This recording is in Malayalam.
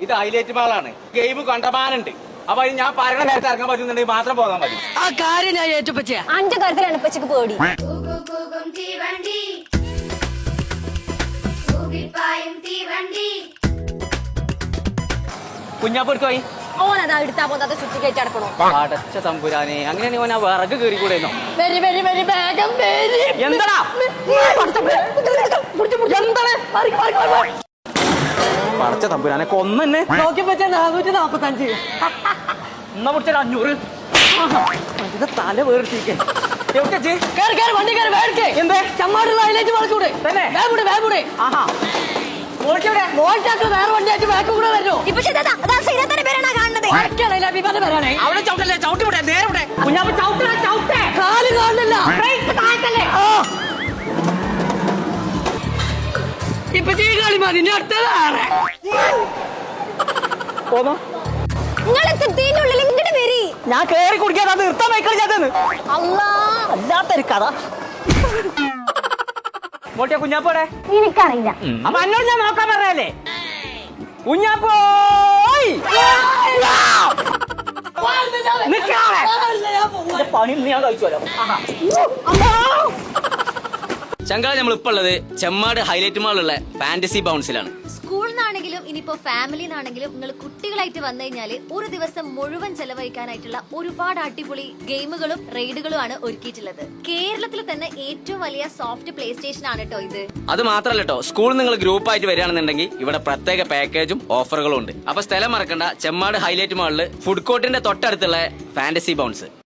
ഇത് ഹൈലൈറ്റ് മാളാണ്. ഗെയിം കണ്ടമാനുണ്ട്. അപ്പൊ ഞാൻ പറയുന്ന നേരത്തെ ഇറങ്ങാൻ പറ്റുന്നുണ്ടെങ്കിൽ മാത്രം പോകാൻ മതി. ആ കാര്യം ഞാൻ ഏറ്റുപറ്റിയ അഞ്ചു കാര്യത്തിലാണ് ഇപ്പച്ചക്ക് പേടി. കുഞ്ഞാപ്പൊടുത്തോയി ഓനതാ എടുത്താ പോകാതെ ചുറ്റി കയറ്റി അടക്കണോ? അടച്ച തമ്പുരാനെ, അങ്ങനെയാണെങ്കിൽ ഓൻ ആ വിറക് കയറി കൂടെ വെരി വെരി വെരി വേഗം വെരി എന്താടാ പടച്ച തമ്പുരാനെ കൊന്നെ നോക്കി പറ്റിയ 445 എന്നാ പിടിച്ചൊരു 500 തല വേറിട്ടേ വണ്ടി കയറി വേടിക്കേ എന്തേ ചമ്മാടുള്ള ഹൈലൈറ്റ് വളക്കൂടെ തന്നെ വേബൂടെ ആഹാ മോൾക്കാക്ക് വേറെ വണ്ടിയായിട്ട് ബാക്ക് കൂടെ വരുമോ വരാനേ അവിടെ ചവിട്ടല്ലേ ചവിട്ടി വിടേ നേരെ വിടേ കുഞ്ഞാപ്പ് ചവിട്ടേ കാല് കാണില്ല ഇപ്പൊ കളി മതി ഇനി അടുത്തത് വേറെ പോന്നോ നിങ്ങളുള്ളിൽ ഇങ്ങോട്ട് വരി. ഞാൻ കേറി കുടിക്കാതെ നിർത്താൻ വയ്ക്കളിച്ചാന്ന് അല്ലാത്തൊരു കഥ. മോട്ടിയ കുഞ്ഞാപ്പോടെ എനിക്കറിയില്ല. അപ്പൊ എന്നോട് ഞാൻ നോക്കാൻ പറഞ്ഞല്ലേ കുഞ്ഞാപ്പോ പണി ഞാൻ കഴിച്ചോലോ. ചങ്കാള നമ്മളിപ്പോ ഉള്ളത് ചെമ്മാട് ഹൈലൈറ്റ് മാളുള്ള ഫാന്റസി ബൗൺസിലാണ്. സ്കൂളിനാണെങ്കിലും ഇനിയിപ്പോ ഫാമിലിന്നാണെങ്കിലും നിങ്ങൾ കുട്ടികളായിട്ട് വന്നു കഴിഞ്ഞാല് ഒരു ദിവസം മുഴുവൻ ചെലവഴിക്കാനായിട്ടുള്ള ഒരുപാട് അടിപൊളി ഗെയിമുകളും റൈഡുകളും ആണ് ഒരുക്കിയിട്ടുള്ളത്. കേരളത്തിൽ തന്നെ ഏറ്റവും വലിയ സോഫ്റ്റ് പ്ലേ സ്റ്റേഷൻ ആണ് കേട്ടോ ഇത്. അത് മാത്രല്ല കേട്ടോ, സ്കൂൾ നിങ്ങൾ ഗ്രൂപ്പായിട്ട് വരികയാണെന്നുണ്ടെങ്കിൽ ഇവിടെ പ്രത്യേക പാക്കേജും ഓഫറുകളും ഉണ്ട്. അപ്പൊ സ്ഥലം മറക്കണ്ട, ചെമ്മാട് ഹൈലൈറ്റ് മാളില് ഫുഡ് കോർട്ടിന്റെ തൊട്ടടുത്തുള്ള ഫാന്റസി ബൗൺസ്.